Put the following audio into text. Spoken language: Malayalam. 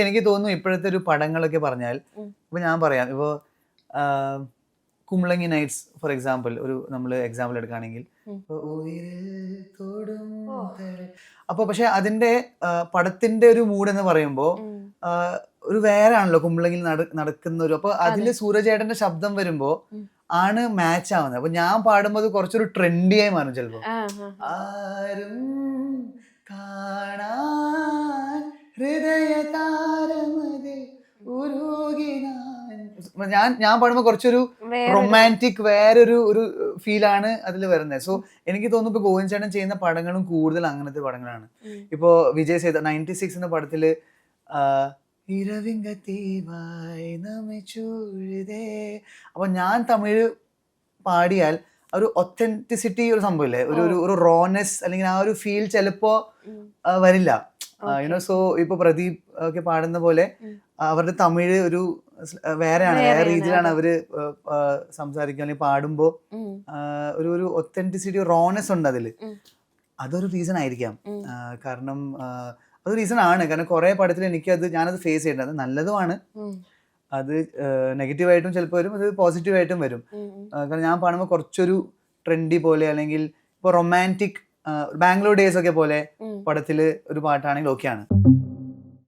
എനിക്ക് തോന്നുന്നു ഇപ്പോഴത്തെ ഒരു പടങ്ങളൊക്കെ പറഞ്ഞാൽ ഇപ്പൊ ഞാൻ പറയാം ഇപ്പോ കുമ്പളങ്ങി നൈറ്റ്സ് ഫോർ എക്സാമ്പിൾ നമ്മൾ എക്സാമ്പിൾ എടുക്കുകയാണെങ്കിൽ അപ്പൊ പക്ഷെ അതിന്റെ പടത്തിന്റെ ഒരു മൂഡ് എന്ന് പറയുമ്പോൾ ഒരു വേറെ ആണല്ലോ കുമ്പളങ്ങിൽ നടക്കുന്ന ഒരു അപ്പൊ അതില് സൂരജേട്ടന്റെ ശബ്ദം വരുമ്പോ ആണ് മാച്ച് ആവുന്നത്. അപ്പൊ ഞാൻ പാടുമ്പോൾ അത് കുറച്ചൊരു ട്രെൻഡിയായി മാറും ചിലപ്പോ. ആരും കാണാൻ ഹൃദയതാരമതിൽ ഞാൻ പാടുമ്പോൾ കുറച്ചൊരു റൊമാൻറ്റിക് വേറൊരു ഫീലാണ് അതിൽ വരുന്നത്. സോ എനിക്ക് തോന്നുന്നു ഇപ്പൊ ഗോവിന്ദ് ചേട്ടൻ ചെയ്യുന്ന പടങ്ങളും കൂടുതൽ അങ്ങനത്തെ പടങ്ങളാണ്. ഇപ്പോ വിജയ് സേതു 96 എന്ന പടത്തില് അപ്പൊ ഞാൻ തമിഴ് പാടിയാൽ ഒരു ഒത്തന്റിസിറ്റി ഒരു സംഭവമില്ലേ, ഒരു റോനെസ് അല്ലെങ്കിൽ ആ ഒരു ഫീൽ ചിലപ്പോ വരില്ല. യുനോ സോ ഇപ്പൊ പ്രദീപ് ഒക്കെ പാടുന്ന പോലെ അവരുടെ തമിഴ് ഒരു വേറെയാണ്, വേറെ രീതിയിലാണ് അവര് സംസാരിക്കുക അല്ലെങ്കിൽ പാടുമ്പോ ഒരു ഒത്തന്റിസിറ്റി റോനെസ് ഉണ്ട് അതില്. അതൊരു റീസൺ ആയിരിക്കാം. കാരണം അതൊരു റീസൺ ആണ്. കാരണം കുറെ പടത്തിൽ ഞാനത് ഫേസ് ചെയ്യേണ്ടത്. അത് നല്ലതുമാണ്, അത് നെഗറ്റീവായിട്ടും ചിലപ്പോൾ വരും, അത് പോസിറ്റീവായിട്ടും വരും. കാരണം ഞാൻ പാടുമ്പോൾ കുറച്ചൊരു ട്രെൻഡി പോലെ അല്ലെങ്കിൽ ഇപ്പോൾ റൊമാൻറ്റിക് ബാംഗ്ലൂർ ഡേയ്സ് ഒക്കെ പോലെ പടത്തില് ഒരു പാട്ടാണെങ്കിൽ ഓക്കെയാണ്.